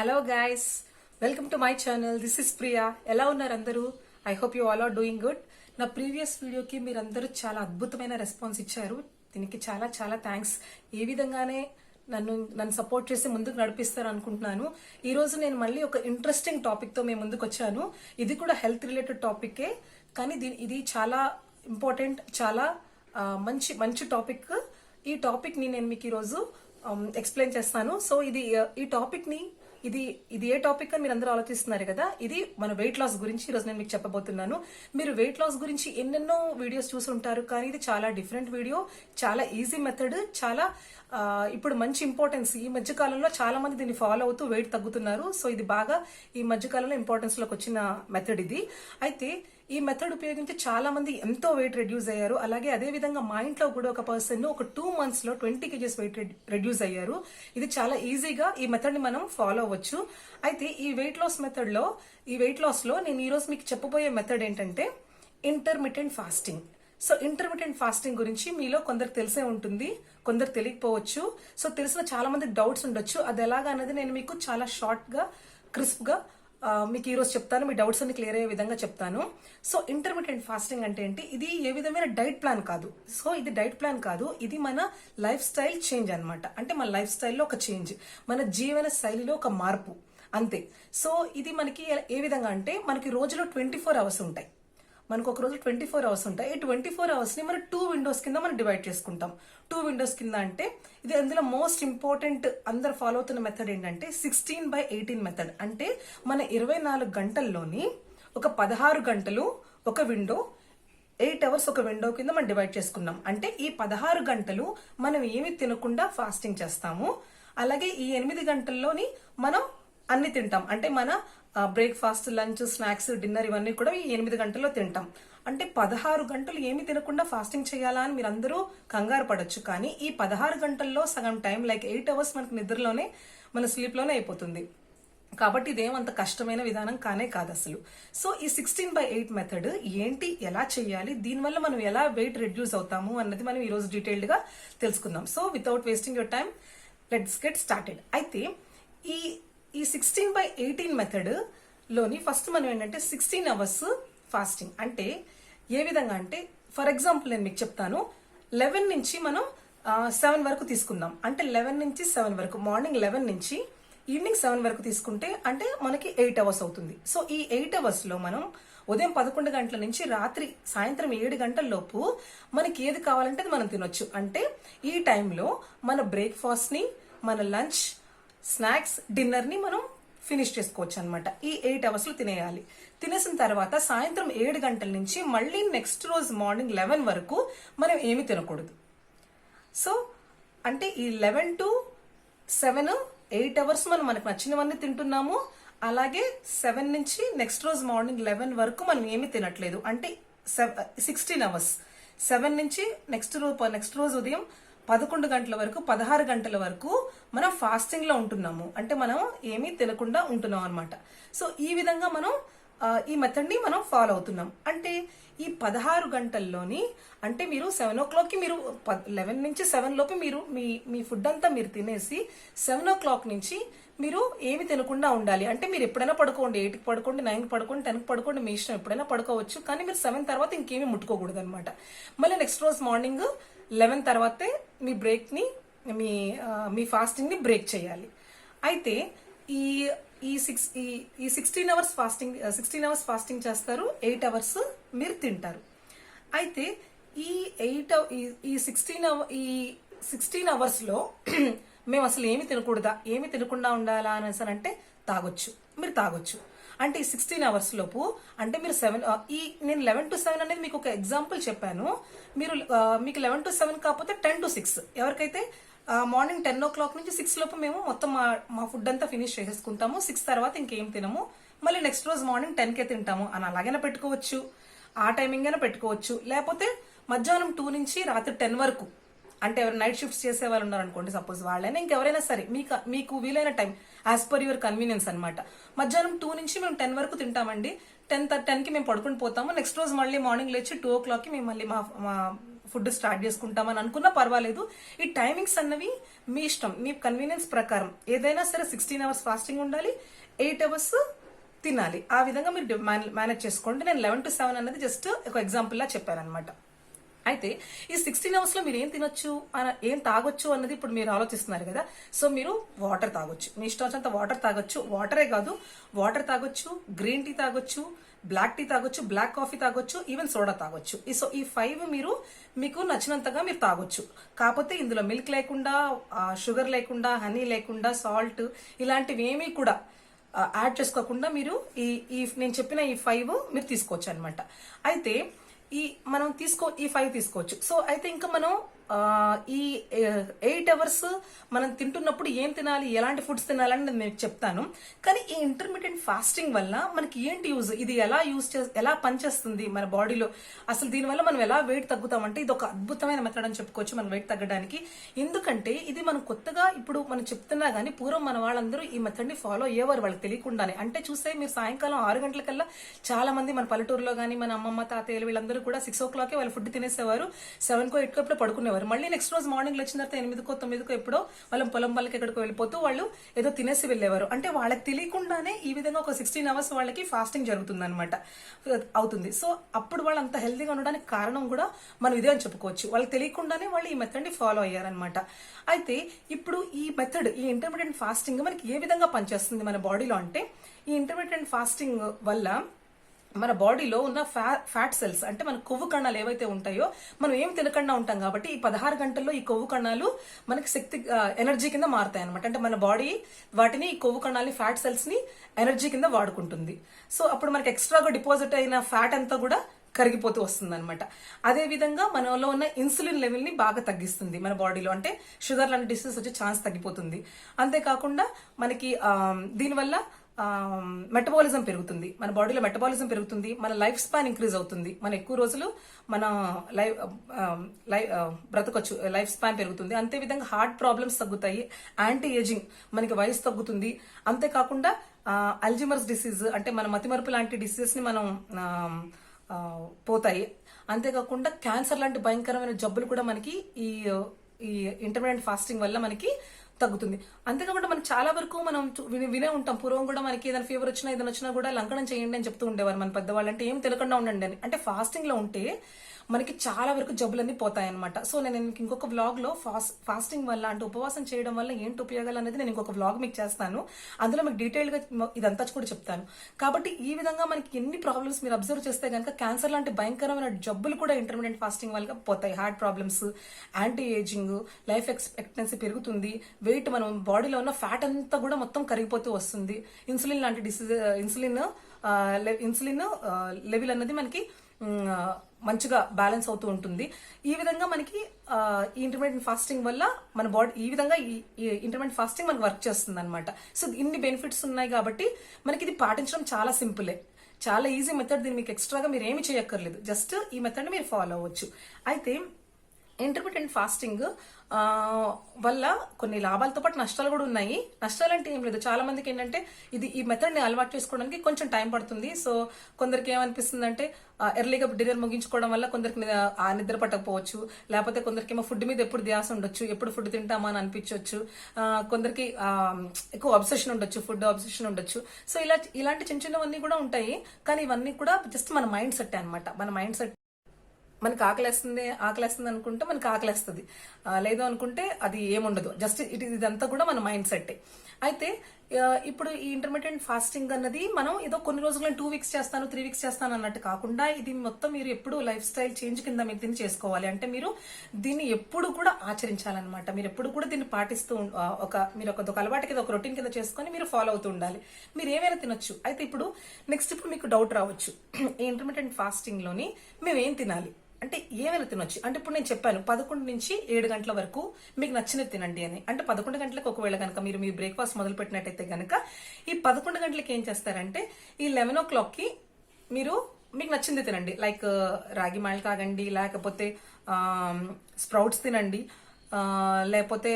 Hello guys, welcome to my channel. This is Priya. ఎలా ఉన్నారు అందరూ? I hope you all are doing good. నా previous వీడియోకి మీరందరూ చాలా అద్భుతమైన రెస్పాన్స్ ఇచ్చారు. దీనికి చాలా చాలా థ్యాంక్స్. ఈ విధంగానే నన్ను సపోర్ట్ చేసి ముందుకు నడిపిస్తారు అనుకుంటున్నాను. ఈ రోజు నేను మళ్ళీ ఒక ఇంట్రెస్టింగ్ టాపిక్ తో మేము ముందుకు వచ్చాను. ఇది కూడా హెల్త్ రిలేటెడ్ టాపికే, కానీ ఇది చాలా ఇంపార్టెంట్, చాలా మంచి మంచి టాపిక్. ఈ టాపిక్ ని నేను మీకు ఈరోజు ఎక్స్ప్లెయిన్ చేస్తాను. సో ఈ టాపిక్ ని ఇది ఏ టాపిక్ అని మీరు అందరూ ఆలోచిస్తున్నారు కదా. ఇది మన వెయిట్ లాస్ గురించి ఈరోజు నేను మీకు చెప్పబోతున్నాను. మీరు వెయిట్ లాస్ గురించి ఎన్నెన్నో వీడియోస్ చూసి ఉంటారు, కానీ ఇది చాలా డిఫరెంట్ వీడియో, చాలా ఈజీ మెథడ్, చాలా ఇప్పుడు మంచి ఇంపార్టెన్స్. ఈ మధ్య కాలంలో చాలా మంది దీన్ని ఫాలో అవుతూ వెయిట్ తగ్గుతున్నారు. సో ఇది బాగా ఈ మధ్య కాలంలో ఇంపార్టెన్స్ లోకి వచ్చిన మెథడ్ ఇది. అయితే ఈ మెథడ్ ఉపయోగించి చాలా మంది ఎంతో వెయిట్ రెడ్యూస్ అయ్యారు. అలాగే అదే విధంగా మా ఇంట్లో కూడా ఒక పర్సన్ ఒక 2 months లో 20 kgs వెయిట్ రెడ్యూస్ అయ్యారు. ఇది చాలా ఈజీగా ఈ మెథడ్ ని మనం ఫాలో అవ్వచ్చు. అయితే ఈ వెయిట్ లాస్ లో నేను ఈ రోజు మీకు చెప్పబోయే మెథడ్ ఏంటంటే intermittent fasting. So intermittent fasting గురించి మీలో కొందరు తెలిసే ఉంటుంది, కొందరు తెలియకపోవచ్చు. సో తెలిసిన చాలా మందికి డౌట్స్ ఉండొచ్చు. అది ఎలాగా అనేది నేను మీకు చాలా షార్ట్ గా, క్రిస్ప్ గా మీకు ఈ రోజు చెప్తాను. మీ డౌట్స్ అన్ని క్లియర్ అయ్యే విధంగా చెప్తాను. సో ఇంటర్మిటెంట్ ఫాస్టింగ్ అంటే ఏంటి? ఇది ఏ విధమైన డైట్ ప్లాన్ కాదు. సో ఇది డైట్ ప్లాన్ కాదు, ఇది మన లైఫ్ స్టైల్ చేంజ్ అనమాట. అంటే మన లైఫ్ స్టైల్లో ఒక చేంజ్, మన జీవన శైలిలో ఒక మార్పు, అంతే. సో ఇది మనకి ఏ విధంగా అంటే, మనకి రోజులో 24 hours ఉంటాయి. మనకు ఒక రోజు 24 hours ఉంటాయి. ఈ 24 hours ని మనం 2 windows కింద మనం డివైడ్ చేసుకుంటాం. 2 windows కింద అంటే ఇది అందులో మోస్ట్ ఇంపార్టెంట్ అందరు ఫాలో అవుతున్న మెథడ్ ఏంటంటే 16/18 మెథడ్. అంటే మన 24 గంటల్లోని ఒక 16 గంటలు ఒక విండో, 8 hours ఒక విండో కింద మనం డివైడ్ చేసుకున్నాం. అంటే ఈ 16 గంటలు మనం ఏమి తినకుండా ఫాస్టింగ్ చేస్తాము. అలాగే ఈ 8 గంటల్లోని మనం అన్ని తింటాం. అంటే మన బ్రేక్ఫాస్ట్, లంచ్, స్నాక్స్, డిన్నర్ ఇవన్నీ కూడా ఈ 8 గంటల్లో తింటాం. అంటే 16 గంటలు ఏమి తినకుండా ఫాస్టింగ్ చేయాలా అని మీరు అందరూ కంగారు పడొచ్చు. కానీ ఈ 16 గంటల్లో సగం టైం, లైక్ 8 hours మనకి నిద్రలోనే, మన స్లీప్ లోనే అయిపోతుంది. కాబట్టి ఇదేమంత కష్టమైన విధానం కానే కాదు అసలు. సో ఈ 16/8 మెథడ్ ఏంటి, ఎలా చేయాలి, దీనివల్ల మనం ఎలా వెయిట్ రెడ్యూస్ అవుతాము అన్నది మనం ఈ రోజు డీటెయిల్డ్ గా తెలుసుకుందాం. So without wasting your time, let's get started. అయితే ఈ 16/18 మెథడ్ లోని ఫస్ట్ మనం ఏంటంటే 16 hours ఫాస్టింగ్. అంటే ఏ విధంగా అంటే, ఫర్ ఎగ్జాంపుల్ నేను మీకు చెప్తాను. 11 నుంచి మనం 7 వరకు తీసుకుందాం. అంటే 11 నుంచి 7 వరకు, మార్నింగ్ 11 నుంచి ఈవినింగ్ 7 వరకు తీసుకుంటే అంటే మనకి 8 hours అవుతుంది. సో ఈ 8 hours లో మనం ఉదయం 11 గంటల నుంచి రాత్రి సాయంత్రం 7 గంటల లోపు మనకి ఏది కావాలంటే అది మనం తినొచ్చు. అంటే ఈ టైంలో మన బ్రేక్ఫాస్ట్ ని, మన లంచ్, స్నాక్స్, డిన్నర్ ని మనం ఫినిష్ చేసుకోవచ్చు అనమాట. ఈ 8 hours లో తినేయాలి. తినేసిన తర్వాత సాయంత్రం 7 గంటల నుంచి మళ్ళీ నెక్స్ట్ రోజు మార్నింగ్ 11 వరకు మనం ఏమి తినకూడదు. సో అంటే ఈ 11 to 7 8 hours మనం మనకు నచ్చినవన్నీ తింటున్నాము. అలాగే 7 నుంచి నెక్స్ట్ రోజు మార్నింగ్ 11 వరకు మనం ఏమి తినట్లేదు. అంటే 16 hours. 7 నుంచి నెక్స్ట్ రోజు ఉదయం 11 గంటల వరకు, 16 గంటల వరకు మనం ఫాస్టింగ్ లో ఉంటున్నాము. అంటే మనం ఏమీ తినకుండా ఉంటున్నాం అనమాట. సో ఈ విధంగా మనం ఈ మెథడ్ ని మనం ఫాలో అవుతున్నాం. అంటే ఈ 16 గంటల్లోని, అంటే మీరు 7 o'clock కి, మీరు 11 నుంచి 7 లోపు మీరు మీ ఫుడ్ అంతా మీరు తినేసి 7 o'clock నుంచి మీరు ఏమి తినకుండా ఉండాలి. అంటే మీరు ఎప్పుడైనా పడుకోండి, 8కి పడుకోండి, 9కి పడుకోండి, 10కి పడుకోండి, మీ ఇష్టం, ఎప్పుడైనా పడుకోవచ్చు. కానీ మీరు 7 తర్వాత ఇంకేమీ ముట్టుకోకూడదు అనమాట. మళ్ళీ నెక్స్ట్ రోజు మార్నింగ్ 11 తర్వాతే మీ బ్రేక్ ని, మీ ఫాస్టింగ్ ని బ్రేక్ చేయాలి. అయితే ఈ 16 hours ఫాస్టింగ్ చేస్తారు, 8 hours మీరు తింటారు. అయితే ఈ 16 hours లో మేము అసలు ఏమి తినకూడదా, ఏమి తినకుండా ఉండాలా అని అంటే మీరు తాగొచ్చు. అంటే ఈ 16 hours లోపు, అంటే మీరు నేను 11 to 7 అనేది మీకు ఒక ఎగ్జాంపుల్ చెప్పాను. మీకు 11 to 7 కాకపోతే 10 to 6, ఎవరికైతే మార్నింగ్ 10 o'clock నుంచి 6 లోపు మేము మొత్తం మా ఫుడ్ అంతా ఫినిష్ చేసేసుకుంటాము. 6 తర్వాత ఇంకేం తినము. మళ్ళీ నెక్స్ట్ రోజు మార్నింగ్ 10కే తింటాము అని అలాగైనా పెట్టుకోవచ్చు. ఆ టైమింగ్ అయినా పెట్టుకోవచ్చు. లేకపోతే మధ్యాహ్నం 2 నుంచి రాత్రి 10 వరకు, అంటే ఎవరు నైట్ షిఫ్ట్స్ చేసే వాళ్ళు ఉన్నారు అనుకోండి, సపోజ్ వాళ్ళైనా, ఇంకెవరైనా సరే మీకు వీలైన time as per your convenience అనమాట. మధ్యాహ్నం 2 నుంచి మేము 10 వరకు తింటామండి. 10కి మేము పడుకుని పోతాము. నెక్స్ట్ రోజు మళ్ళీ మార్నింగ్ లేచి 2 o'clock కి మేము మళ్ళీ మా ఫుడ్ స్టార్ట్ చేసుకుంటామని అనుకున్నా పర్వాలేదు. ఈ టైమింగ్స్ అన్నవి మీ ఇష్టం, మీ కన్వీనియన్స్ ప్రకారం ఏదైనా సరే 16 అవర్స్ ఫాస్టింగ్ ఉండాలి, 8 అవర్స్ తినాలి. ఆ విధంగా మీరు మేనేజ్ చేసుకోండి. నేను 11 to 7 అన్నది జస్ట్ ఒక ఎగ్జాంపుల్ లా చెప్పాను అనమాట. అయితే ఈ 16 అవర్స్ లో మీరు ఏం తినొచ్చు, ఏం తాగొచ్చు అన్నది ఇప్పుడు మీరు ఆలోచిస్తున్నారు కదా. సో మీరు వాటర్ తాగొచ్చు, మీ ఇష్టం వచ్చినంత వాటర్ తాగొచ్చు. వాటరే కాదు, వాటర్ తాగొచ్చు, గ్రీన్ టీ తాగొచ్చు, బ్లాక్ టీ తాగొచ్చు, బ్లాక్ కాఫీ తాగొచ్చు, ఈవెన్ సోడా తాగొచ్చు. సో ఈ 5 మీరు మీకు నచ్చినంతగా మీరు తాగొచ్చు. కాకపోతే ఇందులో మిల్క్ లేకుండా, షుగర్ లేకుండా, హనీ లేకుండా, సాల్ట్ ఇలాంటివి ఏమీ కూడా యాడ్ చేసుకోకుండా మీరు ఈ నేను చెప్పిన ఈ 5 మీరు తీసుకోవచ్చు అనమాట. అయితే మనం ఈ 5 తీసుకోవచ్చు. సో అయితే ఇంకా మనం ఈ 8 అవర్స్ మనం తింటున్నప్పుడు ఏం తినాలి, ఎలాంటి ఫుడ్స్ తినాలని నేను మీకు చెప్తాను. కానీ ఈ ఇంటర్మీడియట్ ఫాస్టింగ్ వల్ల మనకి ఏంటి యూజ్, ఇది ఎలా పనిచేస్తుంది మన బాడీలో, అసలు దీనివల్ల మనం ఎలా వెయిట్ తగ్గుతామంటే ఇది ఒక అద్భుతమైన మెథడ్ అని చెప్పుకోవచ్చు మన వెయిట్ తగ్గడానికి. ఎందుకంటే ఇది మనం కొత్తగా ఇప్పుడు మనం చెప్తున్నా గానీ పూర్వం మన వాళ్ళందరూ ఈ మెథడ్ ని ఫాలో అయ్యేవారు వాళ్ళకి తెలియకుండానే. అంటే చూస్తే మీరు సాయంకాలం 6 గంటలకల్లా చాలా మంది మన పల్లెటూరులో గానీ మన అమ్మమ్మ తాతయ్యలు వీళ్ళందరూ కూడా 6 o'clock వాళ్ళు ఫుడ్ తినేసేవారు, 7 or 8 ఎప్పుడో పడుకునేవారు. మళ్ళీ నెక్స్ట్ రోజు మార్నింగ్ వచ్చిన తర్వాత 8 or 9 ఎప్పుడో వాళ్ళ పొలం వాళ్ళకి ఎక్కడికో వెళ్ళిపోతూ వాళ్ళు ఏదో తినేసి వెళ్ళేవారు. అంటే వాళ్ళకి తెలియకుండానే ఈ విధంగా ఒక 16 అవర్స్ వాళ్ళకి ఫాస్టింగ్ జరుగుతుంది అనమాట, అవుతుంది. సో అప్పుడు వాళ్ళు అంత హెల్తీగా ఉండడానికి కారణం కూడా మనం ఇదే అని చెప్పుకోవచ్చు. వాళ్ళకి తెలియకుండానే వాళ్ళు ఈ మెథడ్ ని ఫాలో అయ్యారనమాట. అయితే ఇప్పుడు ఈ మెథడ్, ఈ ఇంటర్మీడియట్ ఫాస్టింగ్ మనకి ఏ విధంగా పనిచేస్తుంది మన బాడీలో అంటే, ఈ ఇంటర్మీడియట్ ఫాస్టింగ్ వల్ల మన బాడీలో ఉన్న ఫ్యాట్ సెల్స్ అంటే మన కొవ్వు కణాలు ఏవైతే ఉంటాయో, మనం ఏం తినకుండా ఉంటాం కాబట్టి ఈ 16 గంటల్లో ఈ కొవ్వు కణాలు మనకి శక్తి ఎనర్జీ కింద మారుతాయి అనమాట. అంటే మన బాడీ వాటిని, ఈ కొవ్వు కణాలని, ఫ్యాట్ సెల్స్ ని ఎనర్జీ కింద వాడుకుంటుంది. సో అప్పుడు మనకి ఎక్స్ట్రాగా డిపాజిట్ అయిన ఫ్యాట్ అంతా కూడా కరిగిపోతూ వస్తుంది అనమాట. అదే విధంగా మనలో ఉన్న ఇన్సులిన్ లెవెల్ ని బాగా తగ్గిస్తుంది మన బాడీలో. అంటే షుగర్ లాంటి డిసీజ్ వచ్చే ఛాన్స్ తగ్గిపోతుంది. అంతేకాకుండా మనకి దీనివల్ల మెటబాలిజం పెరుగుతుంది, మన బాడీలో మెటబాలిజం పెరుగుతుంది, మన లైఫ్ స్పాన్ ఇంక్రీజ్ అవుతుంది, మన ఎక్కువ రోజులు మన బ్రతకొచ్చు, లైఫ్ స్పాన్ పెరుగుతుంది. అంతే విధంగా హార్ట్ ప్రాబ్లమ్స్ తగ్గుతాయి, యాంటీ ఏజింగ్ మనకి వయసు తగ్గుతుంది. అంతేకాకుండా అల్జిమర్స్ డిసీజ్ అంటే మన మతిమరుపు లాంటి డిసీజెస్ ని మనం పోతాయి. అంతేకాకుండా క్యాన్సర్ లాంటి భయంకరమైన జబ్బులు కూడా మనకి ఈ ఇంటర్మీడియట్ ఫాస్టింగ్ వల్ల మనకి తగ్గుతుంది. అంతేకాకుండా మనకి చాలా వరకు మనం వినే ఉంటాం, పూర్వం కూడా మనకి ఏదైనా ఫీవర్ వచ్చినా ఏదైనా వచ్చినా కూడా లంకనం చేయండి అని చెప్తూ ఉండేవారు మన పెద్దవాళ్ళు. అంటే ఏం తెలియకుండా ఉండండి అని. అంటే ఫాస్టింగ్ లో ఉంటే మనకి చాలా వరకు జబ్బులన్నీ పోతాయన్నమాట. సో నేను ఇంకొక వ్లాగ్ లో ఫాస్టింగ్ వల్ల అంటే ఉపవాసం చేయడం వల్ల ఏంటి ఉపయోగాలు అనేది నేను ఇంకొక వ్లాగ్ మీకు చేస్తాను. అందులో మీకు డీటెయిల్ గా ఇదంతా కూడా చెప్తాను. కాబట్టి ఈ విధంగా మనకి ఎన్ని ప్రాబ్లమ్స్ మీరు అబ్జర్వ్ చేస్తే కనుక క్యాన్సర్ లాంటి భయంకరమైన జబ్బులు కూడా ఇంటర్మీడియట్ ఫాస్టింగ్ వల్ల పోతాయి. Heart problems, anti ageing, life expectancy పెరుగుతుంది, వెయిట్, మనం బాడీలో ఉన్న ఫ్యాట్ అంతా కూడా మొత్తం కరిగిపోతూ వస్తుంది. ఇన్సులిన్ లాంటి డిసీజ్, ఇన్సులిన్ లెవెల్ అన్నది మనకి మంచిగా బ్యాలెన్స్ అవుతూ ఉంటుంది. ఈ విధంగా మనకి ఈ ఇంటర్మీడియట్ ఫాస్టింగ్ వల్ల మన బాడీ ఈ విధంగా ఈ ఇంటర్మీడియట్ ఫాస్టింగ్ మనకి వర్క్ చేస్తుంది అనమాట. సో ఇన్ని బెనిఫిట్స్ ఉన్నాయి కాబట్టి మనకి ఇది పాటించడం చాలా సింపులే, చాలా ఈజీ మెథడ్. దీన్ని మీకు ఎక్స్ట్రాగా మీరు ఏమి చేయక్కర్లేదు, జస్ట్ ఈ మెథడ్ మీరు ఫాలో అవ్వచ్చు. అయితే ఇంటర్మీడియట్ ఫాస్టింగ్ వల్ల కొన్ని లాభాలతో పాటు నష్టాలు కూడా ఉన్నాయి. నష్టాలు అంటే ఏం లేదు, చాలా మందికి ఏంటంటే ఈ మెథడ్ ని అలవాటు చేసుకోవడానికి కొంచెం టైం పడుతుంది. సో కొందరికి ఏమనిపిస్తుంది అంటే ఎర్లీగా డిన్నర్ ముగించుకోవడం వల్ల కొందరికి నిద్ర పట్టకపోవచ్చు, లేకపోతే కొందరికి ఏమో ఫుడ్ మీద ఎప్పుడు ధ్యాస ఉండొచ్చు, ఎప్పుడు ఫుడ్ తింటామా అని అనిపించవచ్చు, కొందరికి ఎక్కువ అబ్సెషన్ ఉండొచ్చు, ఫుడ్ అబ్సెషన్ ఉండొచ్చు. సో ఇలాంటి చిన్న చిన్నవన్నీ కూడా ఉంటాయి. కానీ ఇవన్నీ కూడా జస్ట్ మన మైండ్ సెట్ అనమాట. మన మైండ్ సెట్ మనకి ఆకలేస్తుంది అనుకుంటే మనకి ఆకలేస్తుంది, లేదు అనుకుంటే అది ఏముండదు. జస్ట్ ఇదంతా కూడా మన మైండ్ సెట్. అయితే ఇప్పుడు ఈ ఇంటర్మీడియట్ ఫాస్టింగ్ అన్నది మనం ఏదో కొన్ని రోజుల్లో 2 weeks చేస్తాను, 3 weeks చేస్తాను అన్నట్టు కాకుండా ఇది మొత్తం మీరు ఎప్పుడు లైఫ్ స్టైల్ చేంజ్ కింద మీరు దీన్ని చేసుకోవాలి. అంటే మీరు దీన్ని ఎప్పుడు కూడా ఆచరించాలన్నమాట. మీరు ఎప్పుడు కూడా దీన్ని పాటిస్తూ మీరు ఒక అలవాటు కింద, ఒక రొటీన్ కింద చేసుకొని మీరు ఫాలో అవుతూ ఉండాలి. మీరు ఏమైనా తినొచ్చు. అయితే ఇప్పుడు మీకు డౌట్ రావచ్చు, ఈ ఇంటర్మీడియట్ ఫాస్టింగ్ లోని మేమేం తినాలి అంటే ఏమైనా తినొచ్చు. అంటే ఇప్పుడు నేను చెప్పాను 11 నుంచి 7 గంటల వరకు మీకు నచ్చినది తినండి అని. అంటే 11 గంటలకు ఒకవేళ కనుక మీరు మీ బ్రేక్ఫాస్ట్ మొదలు పెట్టినట్టయితే కనుక ఈ 11 గంటలకి ఏం చేస్తారంటే ఈ 11 o'clock మీకు నచ్చింది తినండి. లైక్ రాగి మాల్ట్ తాగండి, లేకపోతే స్ప్రౌట్స్ తినండి, లేకపోతే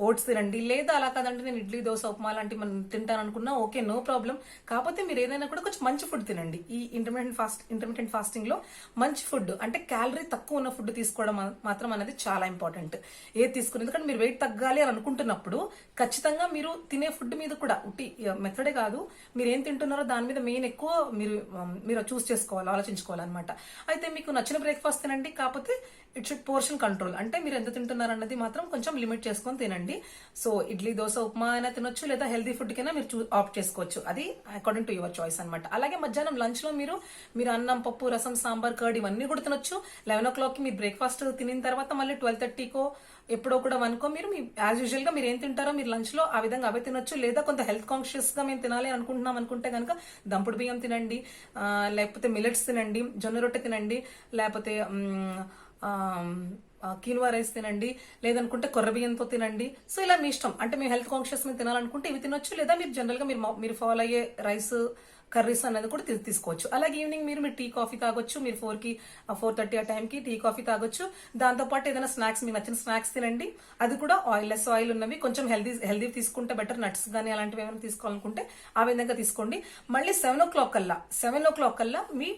ఓట్స్ తినండి, లేదా అలా కాదంటే నేను ఇడ్లీ దోశ ఉప్మా లాంటివి మనం తింటాను అనుకున్నా ఓకే, నో ప్రాబ్లం. కాకపోతే మీరు ఏదైనా కూడా కొంచెం మంచి ఫుడ్ తినండి. ఈ ఇంటర్మీడియట్ ఫాస్టింగ్ లో మంచి ఫుడ్ అంటే క్యాలరీ తక్కువ ఉన్న ఫుడ్ తీసుకోవడం మాత్రం అనేది చాలా ఇంపార్టెంట్. ఏది తీసుకుని, ఎందుకంటే మీరు వెయిట్ తగ్గాలి అని అనుకుంటున్నప్పుడు ఖచ్చితంగా మీరు తినే ఫుడ్ మీద కూడా ఉట్టి మెథడే కాదు, మీరు ఏం తింటున్నారో దాని మీద మెయిన్ ఎక్కువ మీరు చూస్ చేసుకోవాలి, ఆలోచించుకోవాలన్నమాట. అయితే మీకు నచ్చిన బ్రేక్ఫాస్ట్ తినండి, కాకపోతే ఇట్ షుడ్ పోర్షన్ కంట్రోల్, అంటే మీరు ఎంత తింటున్నారు అన్నది మాత్రం కొంచెం లిమిట్ చేసుకొని తినండి. సో ఇడ్లీ దోశ ఉప్మా అయినా తినొచ్చు, లేదా హెల్దీ ఫుడ్ కైనా మీరు ఆప్ట్ చేసుకోవచ్చు. అది అకార్డింగ్ టు యువర్ చాయిస్ అనమాట. అలాగే మధ్యాహ్నం లంచ్ లో మీరు అన్నం, పప్పు, రసం, సాంబార్, కర్డ్ ఇవన్నీ కూడా తినొచ్చు. 11 o'clock కి మీరు బ్రేక్ఫాస్ట్ తినిన తర్వాత మళ్ళీ 12:30కో ఎప్పుడో కూడా వనుకో మీరు యాజ్ యూజువల్ గా మీరు ఏం తింటారో మీరు లంచ్ లో ఆ విధంగా అవే తినొచ్చు. లేదా కొంత హెల్త్ కాన్షియస్ గా మేము తినాలి అనుకుంటున్నాం అనుకుంటే కనుక దంపుడు బియ్యం తినండి, లేకపోతే మిల్లెట్స్ తినండి, జొన్న రొట్టె తినండి, లేకపోతే కీన్వా రైస్ తినండి, లేదనుకుంటే కొర్ర బియ్యంతో తినండి. సో ఇలా మీ ఇష్టం. అంటే మీ హెల్త్ కాన్షియస్ మీద తినాలనుకుంటే ఇవి తినొచ్చు, లేదా మీరు జనరల్ గా మీరు ఫాలో అయ్యే రైస్ కర్రీస్ అనేది కూడా తీసుకోవచ్చు. అలాగే ఈవినింగ్ మీరు టీ కాఫీ తాగొచ్చు. మీరు 4:30 ఆ టైంకి టీ కాఫీ తాగొచ్చు. దాంతో పాటు ఏదైనా స్నాక్స్, మీకు నచ్చిన స్నాక్స్ తినండి. అది కూడా లెస్ ఆయిల్ ఉన్నవి, కొంచెం హెల్దీ తీసుకుంటే బెటర్. నట్స్ కానీ అలాంటివి ఏమైనా తీసుకోవాలనుకుంటే ఆ విధంగా తీసుకోండి. మళ్ళీ 7 o'clock కల్లా మీ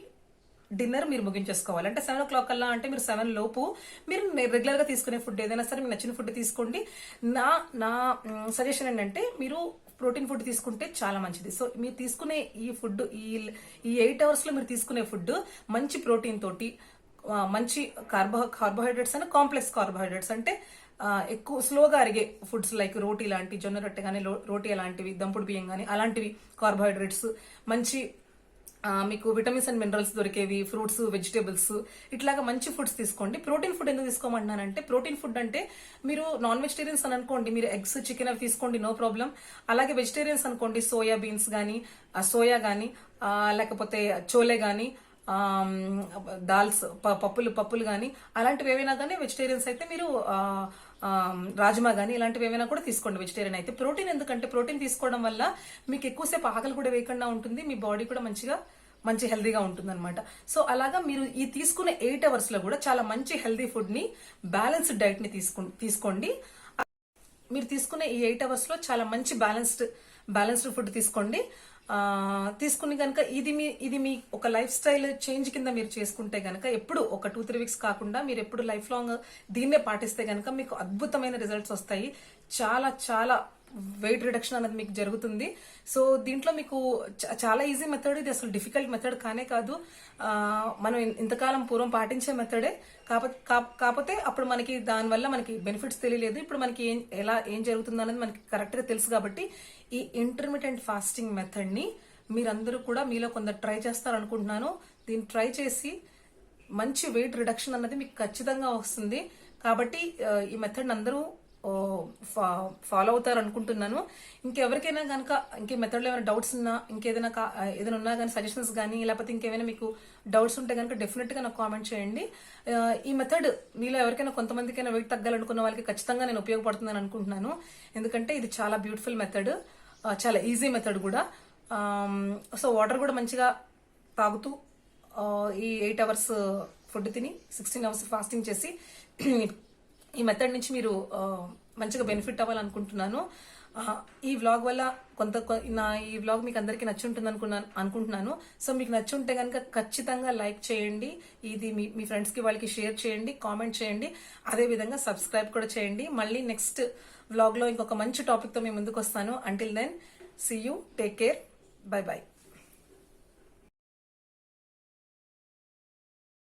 డిన్నర్ మీరు ముగించేసుకోవాలి. అంటే 7 o'clock కల్లా అంటే మీరు 7 లోపు మీరు రెగ్యులర్ గా తీసుకునే ఫుడ్ ఏదైనా సరే మీకు నచ్చిన ఫుడ్ తీసుకోండి. నా సజెషన్ ఏంటంటే మీరు ప్రోటీన్ ఫుడ్ తీసుకుంటే చాలా మంచిది. సో మీరు తీసుకునే ఈ ఫుడ్ ఈ 8 hours లో మీరు తీసుకునే ఫుడ్ మంచి ప్రోటీన్ తోటి, మంచి కార్బోహైడ్రేట్స్ అని, కాంప్లెక్స్ కార్బోహైడ్రేట్స్ అంటే ఎక్కువ స్లోగా అరిగే ఫుడ్స్ లైక్ రోటీ లాంటి, జొన్న రొట్టె కానీ, రోటీ అలాంటివి, దంపుడు బియ్యం కానీ అలాంటివి కార్బోహైడ్రేట్స్, మంచి మీకు విటమిన్స్ అండ్ మినరల్స్ దొరికేవి, ఫ్రూట్స్, వెజిటేబుల్స్, ఇట్లాగా మంచి ఫుడ్స్ తీసుకోండి. ప్రోటీన్ ఫుడ్ ఎందుకు తీసుకోమంటున్నానంటే, ప్రోటీన్ ఫుడ్ అంటే మీరు నాన్ వెజిటేరియన్స్ అని అనుకోండి, మీరు ఎగ్స్, చికెన్ అవి తీసుకోండి, నో ప్రాబ్లం. అలాగే వెజిటేరియన్స్ అనుకోండి, సోయా బీన్స్ కానీ, సోయా కానీ, లేకపోతే చోలే కానీ, దాల్స్, పప్పులు కానీ అలాంటివి ఏవైనా కానీ వెజిటేరియన్స్ అయితే మీరు రాజ్మా కానీ ఇలాంటివి ఏమైనా కూడా తీసుకోండి వెజిటేరియన్ అయితే. ప్రోటీన్ ఎందుకంటే ప్రోటీన్ తీసుకోవడం వల్ల మీకు ఎక్కువసేపు ఆకలి కూడా వేయకుండా ఉంటుంది, మీ బాడీ కూడా మంచి హెల్దీగా ఉంటుంది అనమాట. సో అలాగా మీరు ఈ తీసుకునే 8 hours లో కూడా చాలా మంచి హెల్దీ ఫుడ్ ని, బ్యాలెన్స్డ్ డైట్ ని తీసుకోండి. మీరు తీసుకునే ఈ 8 hours లో చాలా మంచి బ్యాలెన్స్డ్ ఫుడ్ తీసుకోండి. తీసుకుని కనుక ఇది మీ ఒక లైఫ్ స్టైల్ చేంజ్ కింద మీరు చేసుకుంటే గనక, ఎప్పుడు ఒక 2-3 weeks కాకుండా మీరు ఎప్పుడు లైఫ్ లాంగ్ దీన్నే పాటిస్తే గనక మీకు అద్భుతమైన రిజల్ట్స్ వస్తాయి. చాలా చాలా వెయిట్ రిడక్షన్ అనేది మీకు జరుగుతుంది. సో దీంట్లో మీకు చాలా ఈజీ మెథడ్ ఇది, అసలు డిఫికల్ట్ మెథడ్ కానే కాదు. మనం ఇంతకాలం పూర్వం పాటించే మెథడే. కాకపోతే అప్పుడు మనకి దానివల్ల మనకి బెనిఫిట్స్ తెలియలేదు. ఇప్పుడు మనకి ఏం జరుగుతుంది అనేది మనకి కరెక్ట్ గా తెలుసు. కాబట్టి ఈ ఇంటర్మీడియట్ ఫాస్టింగ్ మెథడ్ ని మీరందరూ కూడా మీలో కొందరు ట్రై చేస్తారనుకుంటున్నాను. దీన్ని ట్రై చేసి మంచి వెయిట్ రిడక్షన్ అన్నది మీకు ఖచ్చితంగా వస్తుంది. కాబట్టి ఈ మెథడ్ అందరూ ఫాలో అవుతారు అనుకుంటున్నాను. ఇంకెవరికైనా కనుక ఇంకే మెథడ్లో ఏమైనా డౌట్స్ ఉన్నా, ఏదైనా ఉన్నా కానీ, సజెషన్స్ కానీ, లేకపోతే ఇంకేమైనా మీకు డౌట్స్ ఉంటే కనుక డెఫినెట్ గా నాకు కామెంట్ చేయండి. ఈ మెథడ్ మీలో ఎవరికైనా కొంతమందికైనా వెయిట్ తగ్గాలనుకున్న వాళ్ళకి ఖచ్చితంగా నేను ఉపయోగపడుతుందని అనుకుంటున్నాను. ఎందుకంటే ఇది చాలా బ్యూటిఫుల్ మెథడ్, చాలా ఈజీ మెథడ్ కూడా. సో వాటర్ కూడా మంచిగా తాగుతూ ఈ 8 hours ఫుడ్ తిని 16 hours ఫాస్టింగ్ చేసి ఈ మెథడ్ నుంచి మీరు మంచిగా బెనిఫిట్ అవ్వాలనుకుంటున్నాను. ఈ వ్లాగ్ వల్ల ఈ వ్లాగ్ మీకు అందరికీ నచ్చి ఉంటుంది అనుకుంటున్నాను. సో మీకు నచ్చి ఉంటే కనుక ఖచ్చితంగా లైక్ చేయండి, ఇది మీ ఫ్రెండ్స్ కి వాళ్ళకి షేర్ చేయండి, కామెంట్ చేయండి, అదే విధంగా సబ్స్క్రైబ్ కూడా చేయండి. మళ్ళీ నెక్స్ట్ వ్లాగ్ లో ఇంకొక మంచి టాపిక్ తో మేము ముందుకు వస్తాను. Until then, see you, take care, bye by.